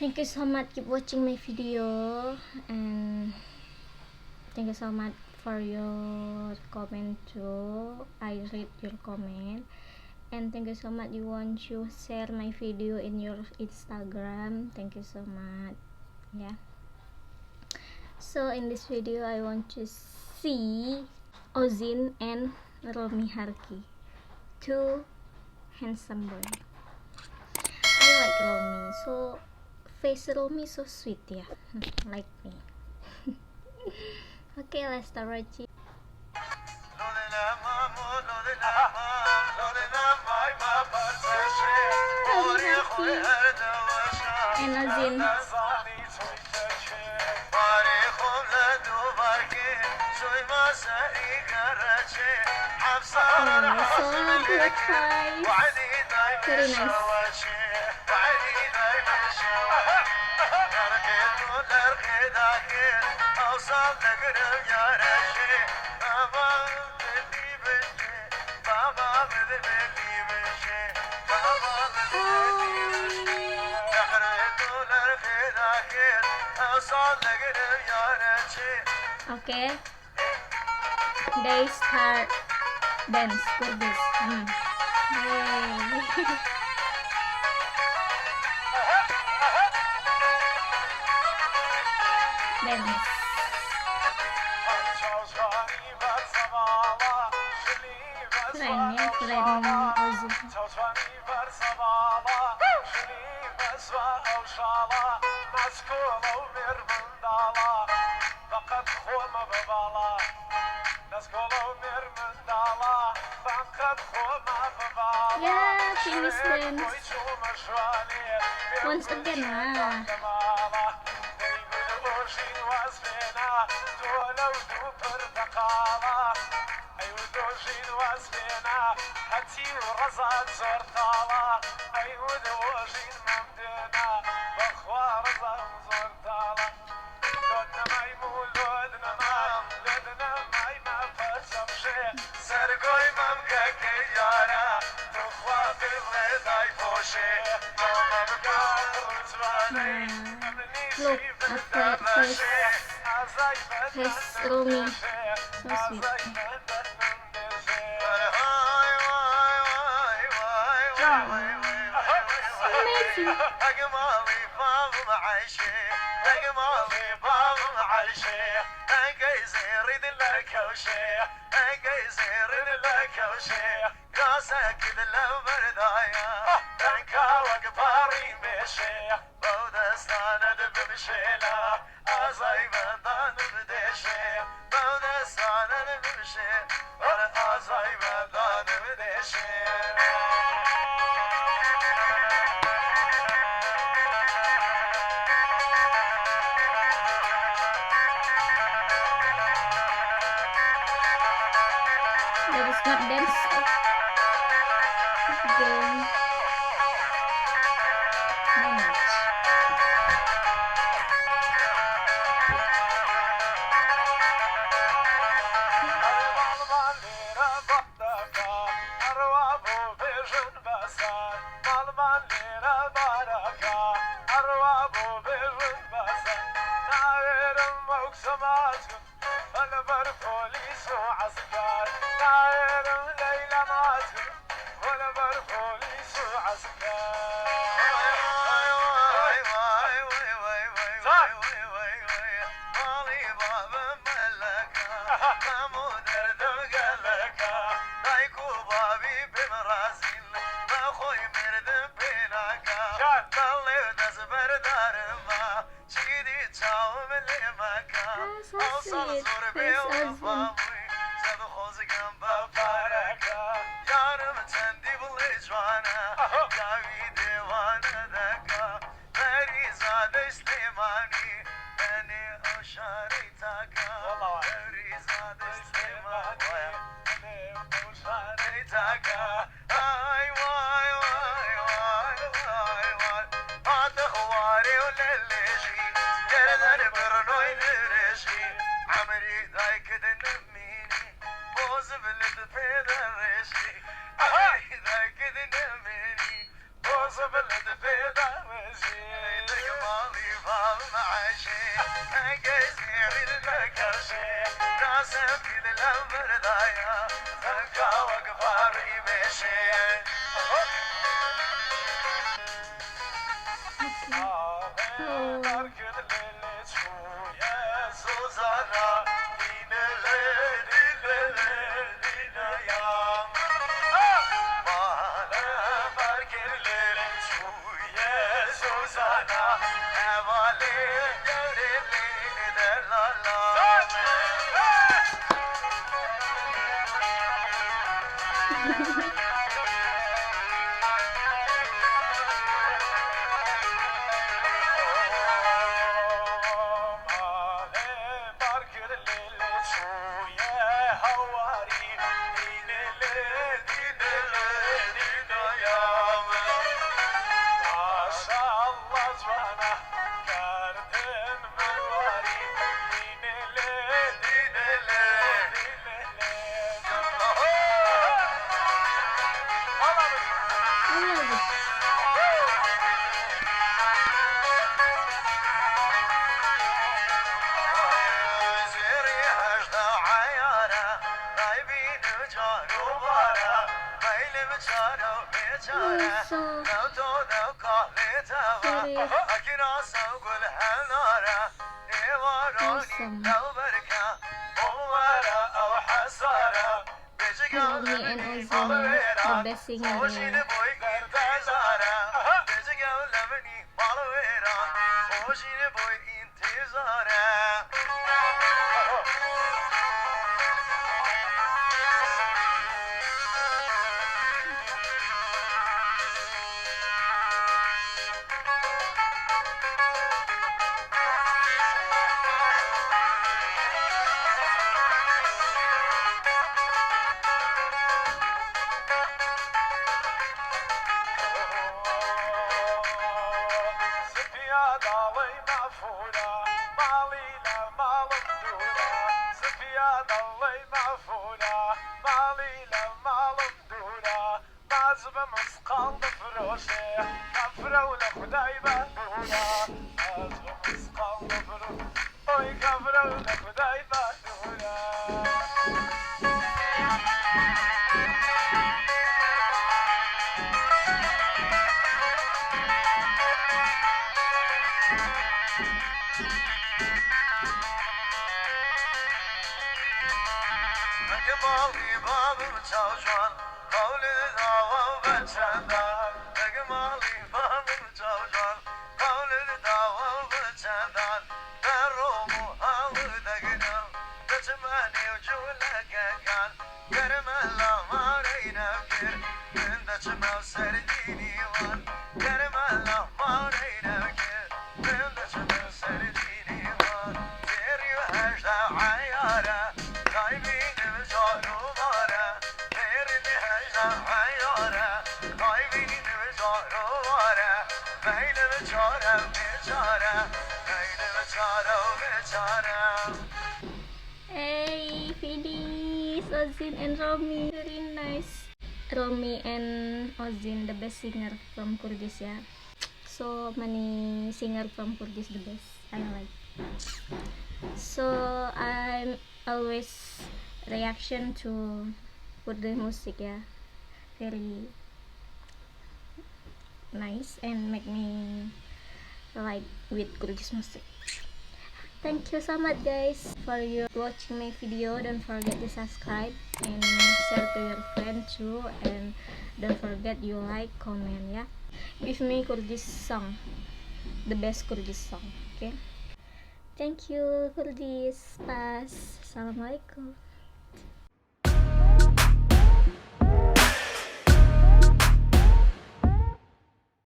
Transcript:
Thank you so much. Keep watching my video, and thank you so much for your comment too. I read your comment, and thank you so much you want to share my video in your Instagram. Thank you so much. Yeah, so in this video I want to see Ozhin and Romi Harki, two handsome boy. I like Romi, so face Romi so sweet, yeah, like me. Okay, let's start watching. And Ozhin. So good fight. Very nice. Okay, they start dance Kurdish. Yay. Dance. Keren ya, keren Ozhin. Yeah, finish dance. Once again lah. Look at face Romi, so sweet. Amazing. That is not dance again. No much. So sweet. Face Ozhin. Romi and Ozhin, the best singer. Hey, Fidis, Ozhin and Romi, very nice. Romi and Ozhin, the best singer from Kurdish, yeah. So many singer from Kurdish, the best. I like. So I'm always reaction to Kurdish music, yeah. Very nice and make me like with Kurdish music. Thank you so much guys for your watching my video. Don't forget to subscribe and share to your friend too, and don't forget you like, comment, yeah. Give me Kurdish song, the best Kurdish song, okay. Thank you Kurdish. Pas. Assalamualaikum.